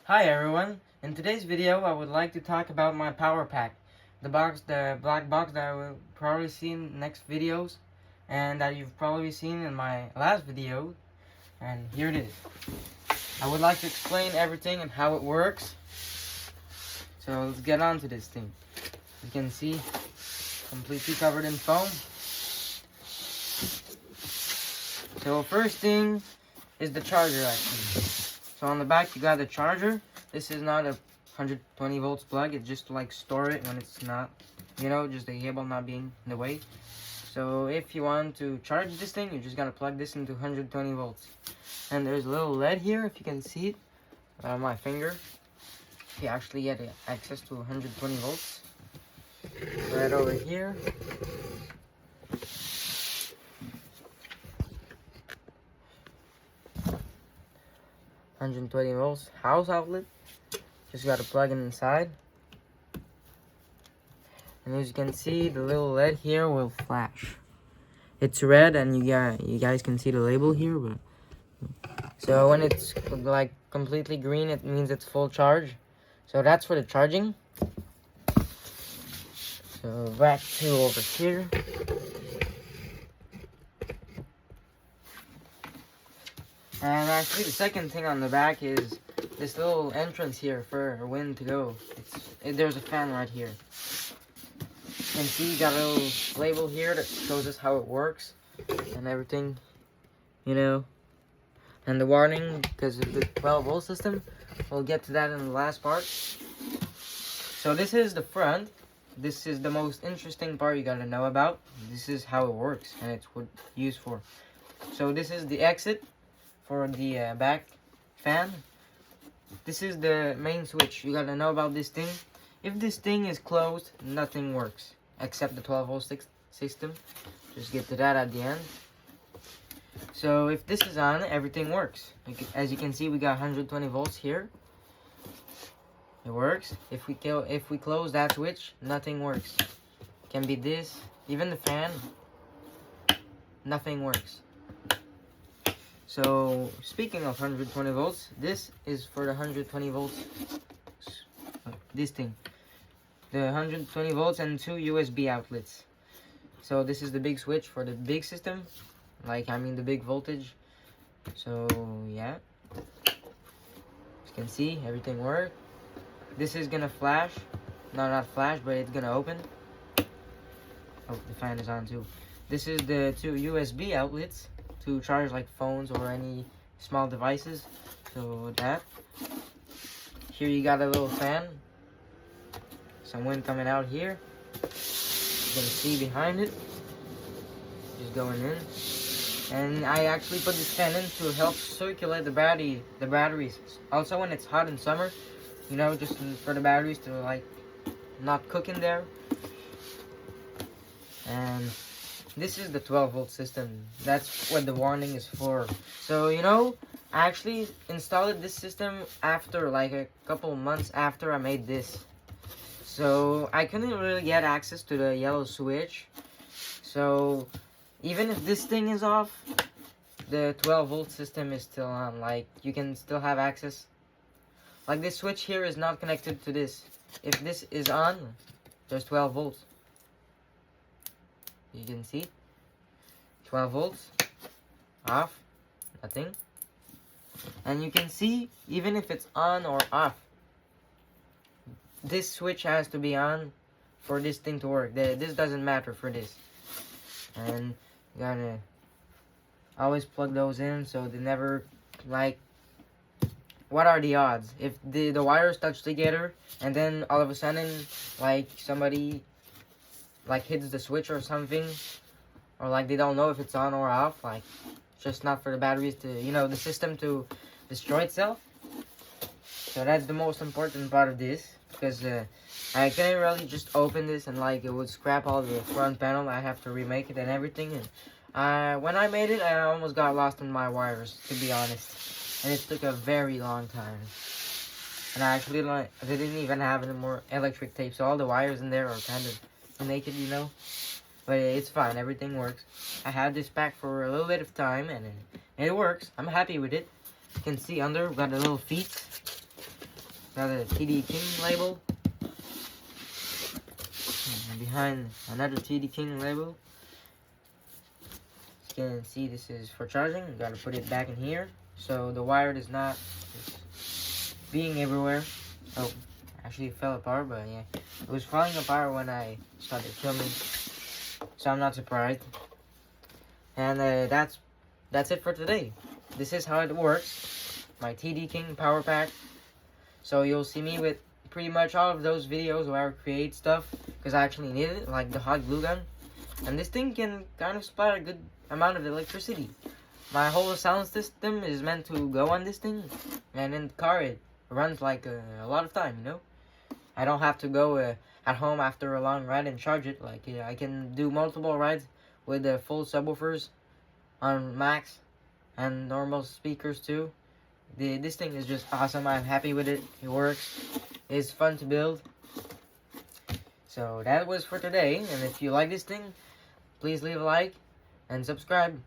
Hi everyone, in today's video I would like to talk about my power pack. The black box that I will probably see in next videos and that you've probably seen in my last video, and here it is. I would like to explain everything and how it works. So let's get on to this thing. You can see, completely covered in foam. So first thing is the charger actually. So on the back you got the charger. This is not a 120 volts plug. It's just to like store it when it's not, just the cable not being in the way. So if you want to charge this thing, you just gotta plug this into 120 volts. And there's a little LED here, if you can see it on my finger. You actually get access to 120 volts. Right over here. 120 volts house outlet. Just got to plug it inside. And as you can see, the little LED here will flash. It's red, and you guys can see the label here. But so when it's like completely green, it means it's full charge. So that's for the charging. So back to over here. And actually the second thing on the back is this little entrance here for wind to go. There's a fan right here. You can see you got a little label here that shows us how it works and everything, And the warning, because of the 12 volt system. We'll get to that in the last part. So this is the front. This is the most interesting part you gotta know about. This is how it works and it's what it's used for. So this is the exit for the back fan. This is the main switch. You gotta know about this thing. If this thing is closed, nothing works except the 12 volt system. Just get to that at the end. So if this is on, everything works. As you can see, we got 120 volts here. It works. If we close that switch, nothing works. It can be this, even the fan. Nothing works. So, speaking of 120 volts, this is for the 120 volts, this thing. The 120 volts and 2 USB outlets. So this is the big switch for the big system, the big voltage. So, yeah. As you can see, everything works. This is gonna flash. No, not flash, but it's gonna open. Oh, the fan is on too. This is the 2 USB outlets to charge like phones or any small devices. So that. Here you got a little fan. Some wind coming out here. You can see behind it. Just going in. And I actually put this fan in to help circulate the batteries. Also when it's hot in summer, just for the batteries to not cook in there. And this is the 12 volt system. That's what the warning is for. So, I actually installed this system after a couple months after I made this. So, I couldn't really get access to the yellow switch. So, even if this thing is off, the 12 volt system is still on. You can still have access. This switch here is not connected to this. If this is on, there's 12 volts. You can see 12 volts off, nothing. And you can see even if it's on or off, this switch has to be on for this thing to work. This doesn't matter for this. And you gotta always plug those in so they never what are the odds if the wires touch together and then all of a sudden somebody hits the switch or something, or they don't know if it's on or off, just not for the batteries to, the system to destroy itself. So that's the most important part of this, because I couldn't really just open this and it would scrap all the front panel. I have to remake it and everything. And when I made it, I almost got lost in my wires, to be honest, and it took a very long time. And I actually they didn't even have any more electric tape, so all the wires in there are kind of naked, but it's fine, everything works. I had this pack for a little bit of time and it works. I'm happy with it. You can see under, we've got the little feet. got a TD King label. And behind another TD King label. You can see this is for charging. You gotta put it back in here so the wire is not just being everywhere. Oh, actually it fell apart, but yeah, it was falling apart when I started filming, so I'm not surprised. And that's it for today. This is how it works. My TD King power pack. So you'll see me with pretty much all of those videos where I create stuff because I actually need it, like the hot glue gun. And this thing can kind of supply a good amount of electricity. My whole sound system is meant to go on this thing, and in the car it runs like a lot of time, you know? I don't have to go at home after a long ride and charge it. Like I can do multiple rides with the full subwoofers on max and normal speakers too. This thing is just awesome. I'm happy with it. It works. It's fun to build. So that was for today, and if you like this thing, please leave a like and subscribe.